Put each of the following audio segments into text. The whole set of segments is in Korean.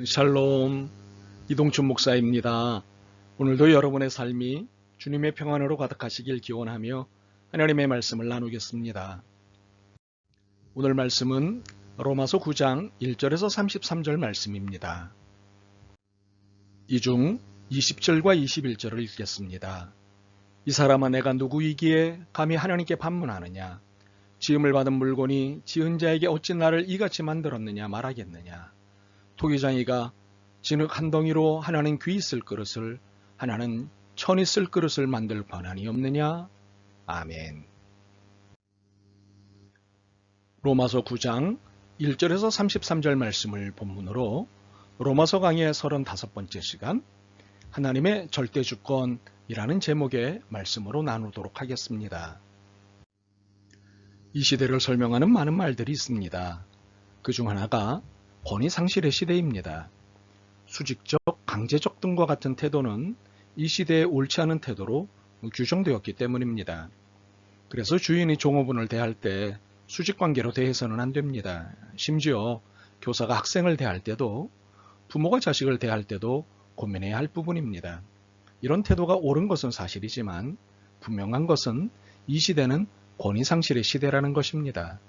샬롬, 이동춘 목사입니다. 오늘도 여러분의 삶이 주님의 평안으로 가득하시길 기원하며 하나님의 말씀을 나누겠습니다. 오늘 말씀은 로마서 9장 1절에서 33절 말씀입니다. 이 중 20절과 21절을 읽겠습니다. 이 사람아, 내가 누구이기에 감히 하나님께 반문하느냐? 지음을 받은 물건이 지은 자에게 어찌 나를 이같이 만들었느냐 말하겠느냐? 토기장이가 진흙 한 덩이로 하나는 귀 쓸 그릇을, 하나는 천이 쓸 그릇을 만들 권한이 없느냐? 아멘. 로마서 9장 1절에서 33절 말씀을 본문으로 로마서 강의 35번째 시간 하나님의 절대주권이라는 제목의 말씀으로 나누도록 하겠습니다. 이 시대를 설명하는 많은 말들이 있습니다. 그 중 하나가 권위상실의 시대입니다. 수직적, 강제적 등과 같은 태도는 이 시대에 옳지 않은 태도로 규정되었기 때문입니다. 그래서 주인이 종업원을 대할 때 수직관계로 대해서는 안 됩니다. 심지어 교사가 학생을 대할 때도, 부모가 자식을 대할 때도 고민해야 할 부분입니다. 이런 태도가 옳은 것은 사실이지만 분명한 것은 이 시대는 권위상실의 시대라는 것입니다.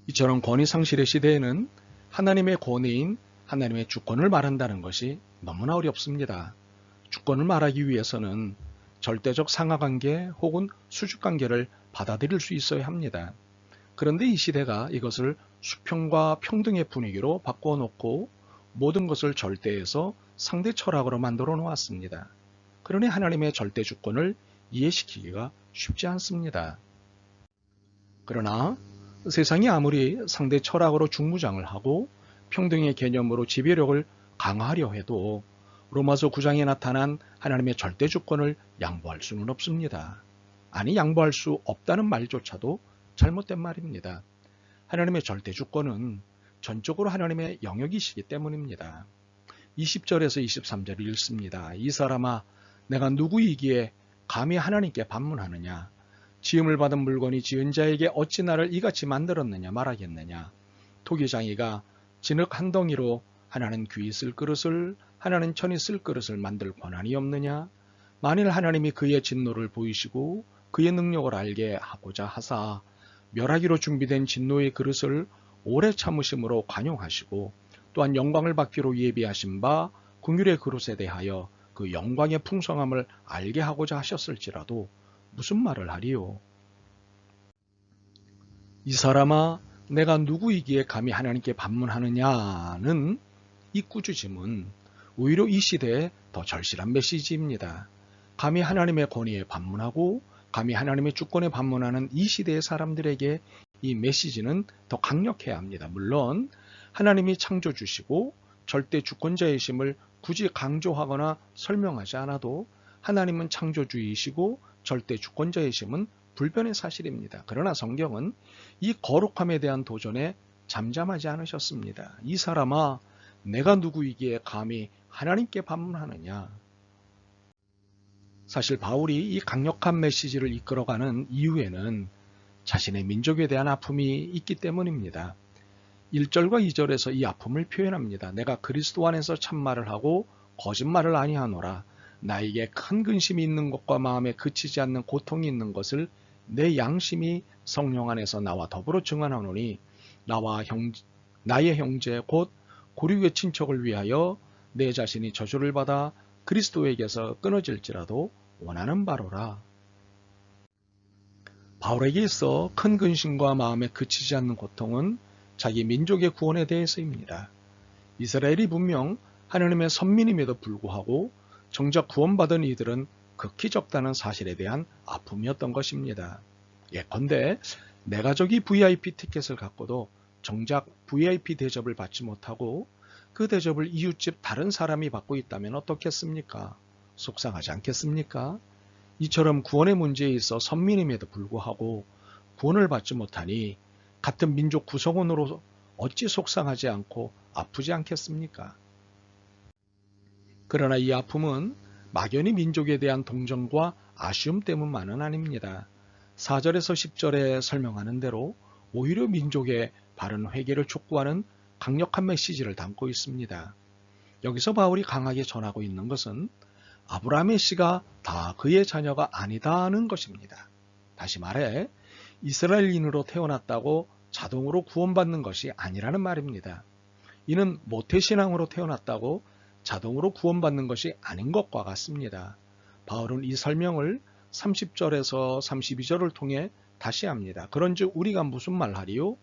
이처럼 권위상실의 시대에는 하나님의 권위인 하나님의 주권을 말한다는 것이 너무나 어렵습니다. 주권을 말하기 위해서는 절대적 상하관계 혹은 수직관계를 받아들일 수 있어야 합니다. 그런데 이 시대가 이것을 수평과 평등의 분위기로 바꾸어 놓고 모든 것을 절대에서 상대 철학으로 만들어 놓았습니다. 그러니 하나님의 절대 주권을 이해시키기가 쉽지 않습니다. 그러나 세상이 아무리 상대 철학으로 중무장을 하고 평등의 개념으로 지배력을 강화하려 해도 로마서 9장에 나타난 하나님의 절대주권을 양보할 수는 없습니다. 아니, 양보할 수 없다는 말조차도 잘못된 말입니다. 하나님의 절대주권은 전적으로 하나님의 영역이시기 때문입니다. 20절에서 23절을 읽습니다. 이 사람아, 내가 누구이기에 감히 하나님께 반문하느냐? 지음을 받은 물건이 지은 자에게 어찌 나를 이같이 만들었느냐 말하겠느냐? 토기장이가 진흙 한 덩이로 하나는 귀 쓸 그릇을, 하나는 천이 쓸 그릇을 만들 권한이 없느냐? 만일 하나님이 그의 진노를 보이시고 그의 능력을 알게 하고자 하사 멸하기로 준비된 진노의 그릇을 오래 참으심으로 관용하시고 또한 영광을 받기로 예비하신 바 긍휼의 그릇에 대하여 그 영광의 풍성함을 알게 하고자 하셨을지라도 무슨 말을 하리요? 이 사람아, 내가 누구이기에 감히 하나님께 반문하느냐는 이 꾸짖음은 오히려 이 시대에 더 절실한 메시지입니다. 감히 하나님의 권위에 반문하고 감히 하나님의 주권에 반문하는 이 시대의 사람들에게 이 메시지는 더 강력해야 합니다. 물론 하나님이 창조주시고 절대 주권자이심을 굳이 강조하거나 설명하지 않아도 하나님은 창조주이시고 절대 주권자이심은 불변의 사실입니다. 그러나 성경은 이 거룩함에 대한 도전에 잠잠하지 않으셨습니다. 이 사람아, 내가 누구이기에 감히 하나님께 반문하느냐? 사실 바울이 이 강력한 메시지를 이끌어가는 이유에는 자신의 민족에 대한 아픔이 있기 때문입니다. 1절과 2절에서 이 아픔을 표현합니다. 내가 그리스도 안에서 참말을 하고 거짓말을 아니하노라. 나에게 큰 근심이 있는 것과 마음에 그치지 않는 고통이 있는 것을 내 양심이 성령 안에서 나와 더불어 증언하노니 나의 형제 곧 고륙의 친척을 위하여 내 자신이 저주를 받아 그리스도에게서 끊어질지라도 원하는 바로라. 바울에게 있어 큰 근심과 마음에 그치지 않는 고통은 자기 민족의 구원에 대해서입니다. 이스라엘이 분명 하나님의 선민임에도 불구하고 정작 구원받은 이들은 극히 적다는 사실에 대한 아픔이었던 것입니다. 예컨대 내 가족이 VIP 티켓을 갖고도 정작 VIP 대접을 받지 못하고 그 대접을 이웃집 다른 사람이 받고 있다면 어떻겠습니까? 속상하지 않겠습니까? 이처럼 구원의 문제에 있어 선민임에도 불구하고 구원을 받지 못하니 같은 민족 구성원으로 어찌 속상하지 않고 아프지 않겠습니까? 그러나 이 아픔은 막연히 민족에 대한 동정과 아쉬움 때문만은 아닙니다. 4절에서 10절에 설명하는 대로 오히려 민족의 바른 회개를 촉구하는 강력한 메시지를 담고 있습니다. 여기서 바울이 강하게 전하고 있는 것은 아브라함의 씨가 다 그의 자녀가 아니다는 것입니다. 다시 말해 이스라엘인으로 태어났다고 자동으로 구원받는 것이 아니라는 말입니다. 이는 모태신앙으로 태어났다고 자동으로 구원받는 것이 아닌 것과 같습니다. 바울은 이 설명을 30절에서 32절을 통해 다시 합니다. 그런즉 우리가 무슨 말하리요?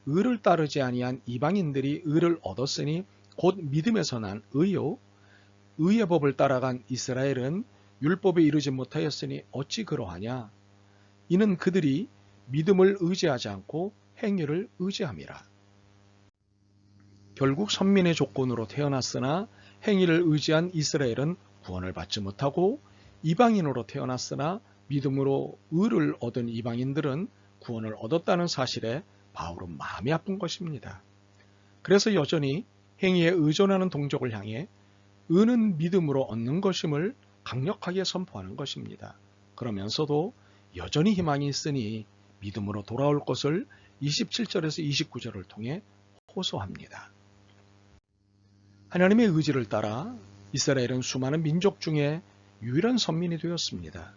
의를 따르지 아니한 이방인들이 의를 얻었으니 곧 믿음에서 난 의요. 의의 법을 따라간 이스라엘은 율법에 이르지 못하였으니 어찌 그러하냐? 이는 그들이 믿음을 의지하지 않고 행위를 의지함이라. 결국 선민의 조건으로 태어났으나 행위를 의지한 이스라엘은 구원을 받지 못하고 이방인으로 태어났으나 믿음으로 의를 얻은 이방인들은 구원을 얻었다는 사실에 바울은 마음이 아픈 것입니다. 그래서 여전히 행위에 의존하는 동족을 향해 의는 믿음으로 얻는 것임을 강력하게 선포하는 것입니다. 그러면서도 여전히 희망이 있으니 믿음으로 돌아올 것을 27절에서 29절을 통해 호소합니다. 하나님의 의지를 따라 이스라엘은 수많은 민족 중에 유일한 선민이 되었습니다.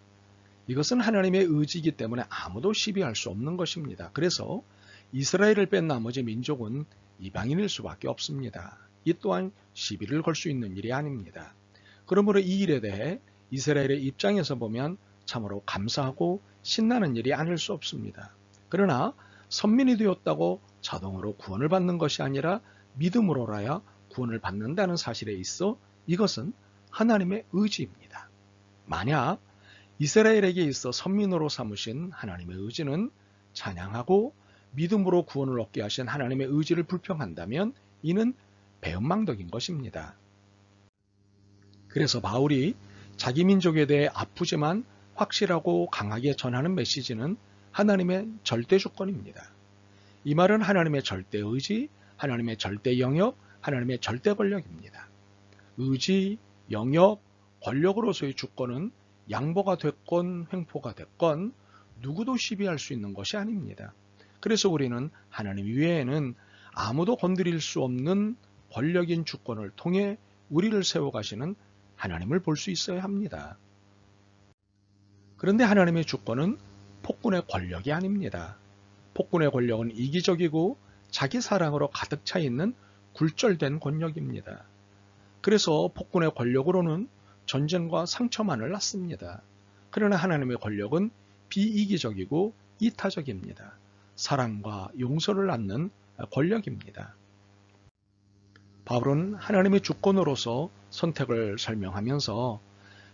이것은 하나님의 의지이기 때문에 아무도 시비할 수 없는 것입니다. 그래서 이스라엘을 뺀 나머지 민족은 이방인일 수밖에 없습니다. 이 또한 시비를 걸 수 있는 일이 아닙니다. 그러므로 이 일에 대해 이스라엘의 입장에서 보면 참으로 감사하고 신나는 일이 아닐 수 없습니다. 그러나 선민이 되었다고 자동으로 구원을 받는 것이 아니라 믿음으로라야 구원을 받는다는 사실에 있어 이것은 하나님의 의지입니다. 만약 이스라엘에게 있어 선민으로 삼으신 하나님의 의지는 찬양하고 믿음으로 구원을 얻게 하신 하나님의 의지를 불평한다면 이는 배은망덕인 것입니다. 그래서 바울이 자기 민족에 대해 아프지만 확실하고 강하게 전하는 메시지는 하나님의 절대 주권입니다. 이 말은 하나님의 절대 의지, 하나님의 절대 영역, 하나님의 절대 권력입니다. 의지, 영역, 권력으로서의 주권은 양보가 됐건 횡포가 됐건 누구도 시비할 수 있는 것이 아닙니다. 그래서 우리는 하나님 외에는 아무도 건드릴 수 없는 권력인 주권을 통해 우리를 세워가시는 하나님을 볼 수 있어야 합니다. 그런데 하나님의 주권은 폭군의 권력이 아닙니다. 폭군의 권력은 이기적이고 자기 사랑으로 가득 차 있는 굴절된 권력입니다. 그래서 폭군의 권력으로는 전쟁과 상처만을 낳습니다. 그러나 하나님의 권력은 비이기적이고 이타적입니다. 사랑과 용서를 낳는 권력입니다. 바울은 하나님의 주권으로서 선택을 설명하면서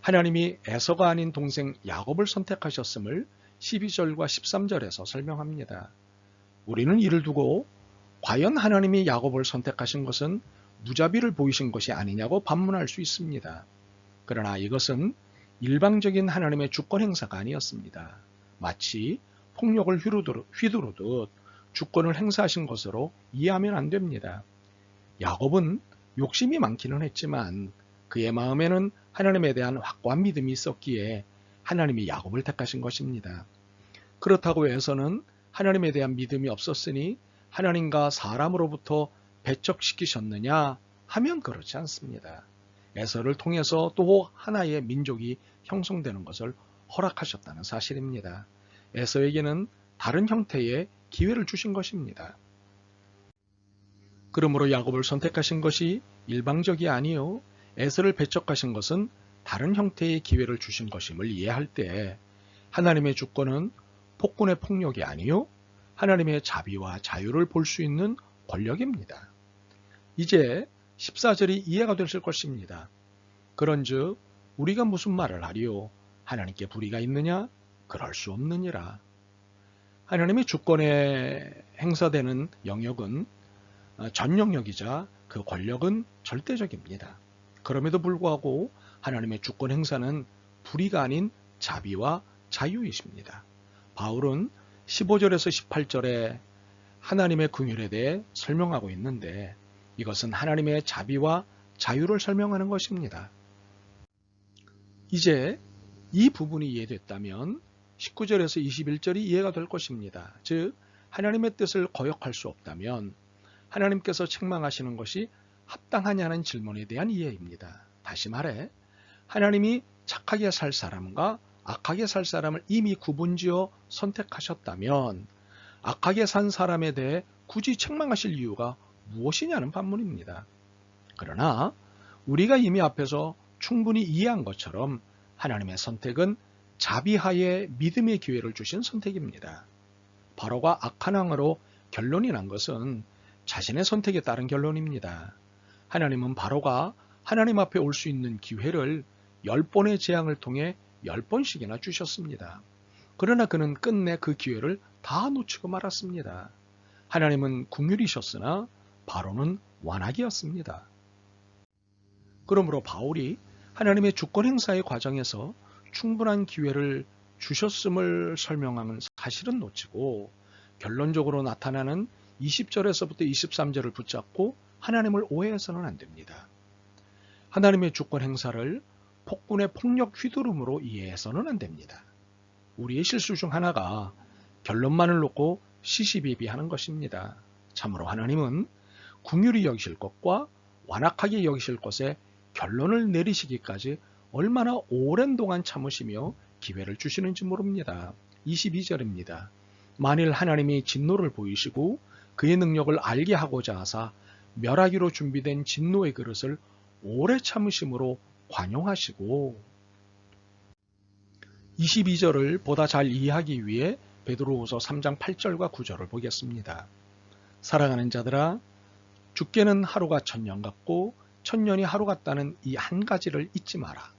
하나님이 에서가 아닌 동생 야곱을 선택하셨음을 12절과 13절에서 설명합니다. 우리는 이를 두고 과연 하나님이 야곱을 선택하신 것은 무자비를 보이신 것이 아니냐고 반문할 수 있습니다. 그러나 이것은 일방적인 하나님의 주권 행사가 아니었습니다. 마치 폭력을 휘두르듯 주권을 행사하신 것으로 이해하면 안 됩니다. 야곱은 욕심이 많기는 했지만 그의 마음에는 하나님에 대한 확고한 믿음이 있었기에 하나님이 야곱을 택하신 것입니다. 그렇다고 해서는 하나님에 대한 믿음이 없었으니 하나님과 사람으로부터 배척시키셨느냐 하면 그렇지 않습니다. 에서를 통해서 또 하나의 민족이 형성되는 것을 허락하셨다는 사실입니다. 에서에게는 다른 형태의 기회를 주신 것입니다. 그러므로 야곱을 선택하신 것이 일방적이 아니요 에서를 배척하신 것은 다른 형태의 기회를 주신 것임을 이해할 때 하나님의 주권은 폭군의 폭력이 아니요 하나님의 자비와 자유를 볼 수 있는 권력입니다. 이제 14절이 이해가 되실 것입니다. 그런즉 우리가 무슨 말을 하리요? 하나님께 불의가 있느냐? 그럴 수 없느니라. 하나님의 주권에 행사되는 영역은 전 영역이자 그 권력은 절대적입니다. 그럼에도 불구하고 하나님의 주권 행사는 불의가 아닌 자비와 자유이십니다. 바울은 15절에서 18절에 하나님의 긍휼에 대해 설명하고 있는데 이것은 하나님의 자비와 자유를 설명하는 것입니다. 이제 이 부분이 이해됐다면 19절에서 21절이 이해가 될 것입니다. 즉 하나님의 뜻을 거역할 수 없다면 하나님께서 책망하시는 것이 합당하냐는 질문에 대한 이해입니다. 다시 말해 하나님이 착하게 살 사람과 악하게 살 사람을 이미 구분지어 선택하셨다면 악하게 산 사람에 대해 굳이 책망하실 이유가 무엇이냐는 반문입니다. 그러나 우리가 이미 앞에서 충분히 이해한 것처럼 하나님의 선택은 자비하에 믿음의 기회를 주신 선택입니다. 바로가 악한 왕으로 결론이 난 것은 자신의 선택에 따른 결론입니다. 하나님은 바로가 하나님 앞에 올 수 있는 기회를 10번의 재앙을 통해 10번씩이나 주셨습니다. 그러나 그는 끝내 그 기회를 다 놓치고 말았습니다. 하나님은 긍휼이셨으나 바로는 완악이었습니다. 그러므로 바울이 하나님의 주권 행사의 과정에서 충분한 기회를 주셨음을 설명하는 사실은 놓치고 결론적으로 나타나는 20절에서부터 23절을 붙잡고 하나님을 오해해서는 안 됩니다. 하나님의 주권 행사를 폭군의 폭력 휘두름으로 이해해서는 안 됩니다. 우리의 실수 중 하나가 결론만을 놓고 시시비비하는 것입니다. 참으로 하나님은 긍휼히 여기실 것과 완악하게 여기실 것에 결론을 내리시기까지 얼마나 오랜 동안 참으시며 기회를 주시는지 모릅니다. 22절입니다. 만일 하나님이 진노를 보이시고 그의 능력을 알게 하고자 하사 멸하기로 준비된 진노의 그릇을 오래 참으심으로 관용하시고 22절을 보다 잘 이해하기 위해 베드로후서 3장 8절과 9절을 보겠습니다. 사랑하는 자들아 죽게는 하루가 천년 같고 천년이 하루 같다는 이 한 가지를 잊지 마라.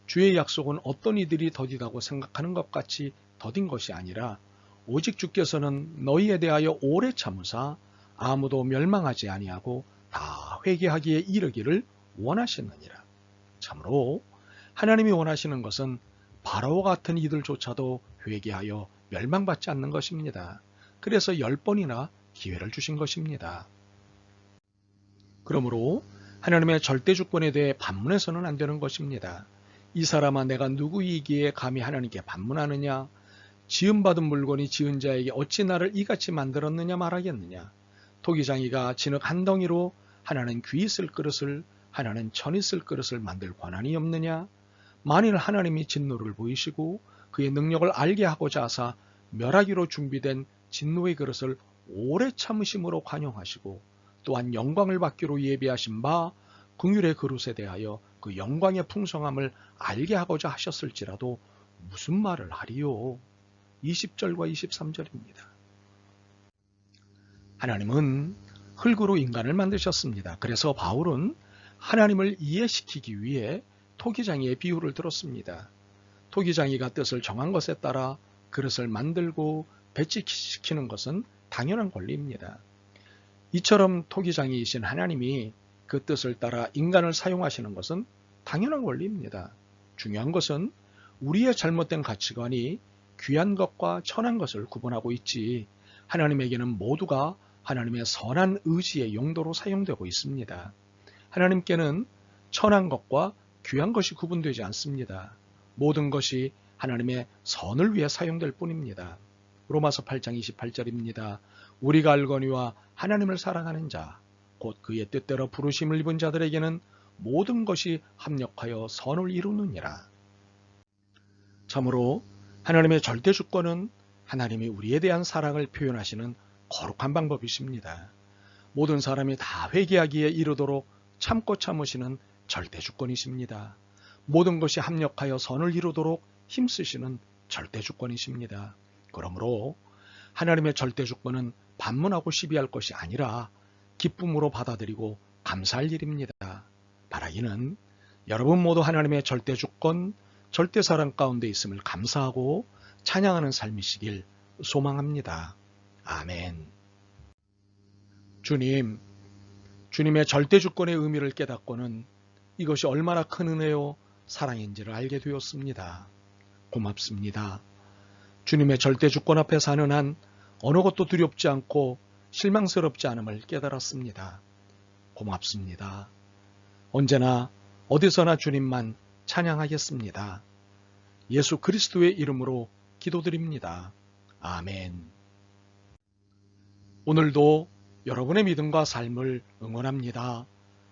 주의 약속은 어떤 이들이 더디다고 생각하는 것 같이 더딘 것이 아니라 오직 주께서는 너희에 대하여 오래 참으사 아무도 멸망하지 아니하고 다 회개하기에 이르기를 원하시느니라. 참으로 하나님이 원하시는 것은 바로와 같은 이들조차도 회개하여 멸망받지 않는 것입니다. 그래서 10번이나 기회를 주신 것입니다. 그러므로 하나님의 절대 주권에 대해 반문해서는 안 되는 것입니다. 이 사람아 내가 누구이기에 감히 하나님께 반문하느냐? 지음받은 물건이 지은 자에게 어찌 나를 이같이 만들었느냐 말하겠느냐? 토기장이가 진흙 한 덩이로 하나는 귀 있을 그릇을 하나는 천 있을 그릇을 만들 권한이 없느냐? 만일 하나님이 진노를 보이시고 그의 능력을 알게 하고자 하사 멸하기로 준비된 진노의 그릇을 오래 참으심으로 관용하시고 또한 영광을 받기로 예비하신 바 긍휼의 그릇에 대하여 그 영광의 풍성함을 알게 하고자 하셨을지라도 무슨 말을 하리요? 20절과 23절입니다. 하나님은 흙으로 인간을 만드셨습니다. 그래서 바울은 하나님을 이해시키기 위해 토기장이의 비유를 들었습니다. 토기장이가 뜻을 정한 것에 따라 그릇을 만들고 배치시키는 것은 당연한 권리입니다. 이처럼 토기장이이신 하나님이 그 뜻을 따라 인간을 사용하시는 것은 당연한 권리입니다. 중요한 것은 우리의 잘못된 가치관이 귀한 것과 천한 것을 구분하고 있지 하나님에게는 모두가 하나님의 선한 의지의 용도로 사용되고 있습니다. 하나님께는 천한 것과 귀한 것이 구분되지 않습니다. 모든 것이 하나님의 선을 위해 사용될 뿐입니다. 로마서 8장 28절입니다. 우리가 알거니와 하나님을 사랑하는 자, 곧 그의 뜻대로 부르심을 입은 자들에게는 모든 것이 합력하여 선을 이루느니라. 참으로 하나님의 절대 주권은 하나님이 우리에 대한 사랑을 표현하시는 거룩한 방법이십니다. 모든 사람이 다 회개하기에 이르도록 참고 참으시는 절대 주권이십니다. 모든 것이 합력하여 선을 이루도록 힘쓰시는 절대 주권이십니다. 그러므로 하나님의 절대 주권은 반문하고 시비할 것이 아니라 기쁨으로 받아들이고 감사할 일입니다. 바라기는 여러분 모두 하나님의 절대 주권, 절대 사랑 가운데 있음을 감사하고 찬양하는 삶이시길 소망합니다. 아멘. 주님의 절대 주권의 의미를 깨닫고는 이것이 얼마나 큰 은혜요 사랑인지를 알게 되었습니다. 고맙습니다. 주님의 절대 주권 앞에 사는 한 어느 것도 두렵지 않고 실망스럽지 않음을 깨달았습니다. 고맙습니다. 언제나 어디서나 주님만 찬양하겠습니다. 예수 그리스도의 이름으로 기도드립니다. 아멘. 오늘도 여러분의 믿음과 삶을 응원합니다.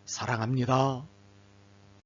사랑합니다.